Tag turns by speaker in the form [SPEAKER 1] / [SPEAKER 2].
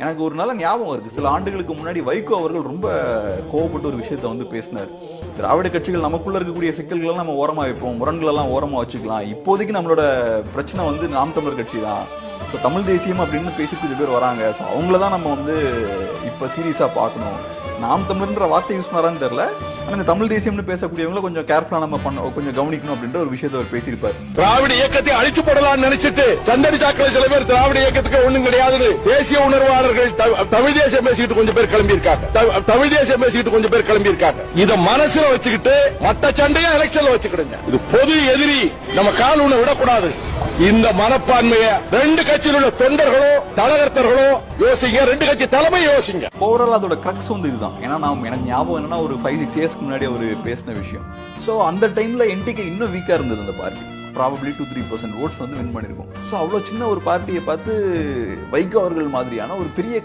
[SPEAKER 1] எனக்கு ஒரு நல்ல ஞாபகம் இருக்கு. சில ஆண்டுகளுக்கு முன்னாடி வைகோ அவர்கள் ரொம்ப கோவப்பட்டு ஒரு விஷயத்த வந்து பேசினார். திராவிட கட்சிகள் நமக்குள்ள இருக்கக்கூடிய சிக்கல்கள் நம்ம ஓரமா வைப்போம், முரண்கள் எல்லாம் ஓரமா வச்சுக்கலாம். இப்போதைக்கு நம்மளோட பிரச்சனை வந்து நாம் தமிழர் கட்சி தான். ஸோ தமிழ் தேசியம் அப்படின்னு பேசி கொஞ்சம் பேர் வராங்க. ஸோ அவங்கள தான் நம்ம வந்து இப்போ சீரியஸாக பார்க்கணும். நாம் தமிழர்ன்ற வார்த்தை யூஸ் பண்ணாரான்னு தெரியல. ஆனால் இந்த தமிழ் தேசியம்னு பேசக்கூடியவங்களை கொஞ்சம் கேர்ஃபுல்லா நம்ம கொஞ்சம் கவனிக்கணும் அப்படின்ற ஒரு விஷயத்தை அவர் பேசியிருப்பார்.
[SPEAKER 2] திராவிட இயக்கத்தை அழிச்சு போடலாம்னு நினைச்சிட்டு சந்தடி சாக்கள் சில பேர் திராவிட இயக்கத்துக்கு ஒண்ணும் கிடையாது, தேசிய உணர்வாளர்கள் தமிழ் தேசியம் பேசிக்கிட்டு கொஞ்சம் பேர் கிளம்பி இருக்காங்க. தமிழ் தேசியம் பேசிக்கிட்டு கொஞ்சம் பேர் கிளம்பி இருக்காங்க. இத மனசுல வச்சுக்கிட்டு மத்த சண்டையா எலெக்ஷன்ல வச்சுக்கிடுங்க. இது பொது எதிரி, நம்ம காலூனை விடக்கூடாது. இந்த மனப்பான்மைய ரெண்டு கட்சியில் உள்ள தொண்டர்களோ தலைவர்களோ யோசிங்க, ரெண்டு கட்சி தலைமை யோசிங்க.
[SPEAKER 1] ஓவரால் அதோட கிரக்ஸ் வந்து இதுதான். ஏன்னா எனக்கு ஞாபகம் என்னன்னா ஒரு 5-6 இயர்ஸ்க்கு முன்னாடி அவர் பேசின விஷயம். ஸோ அந்த டைம்ல என்டிகே இன்னும் வீக்கா இருந்தது. அந்த பார்ட்டி ப்ராபப்ளி 2-3% ஓட்ஸ் வந்து வின் பண்ணிருக்கும். ஸோ அவ்வளவு சின்ன ஒரு பார்ட்டியை பார்த்து வைகோ அவர்கள் மாதிரியான ஒரு பெரிய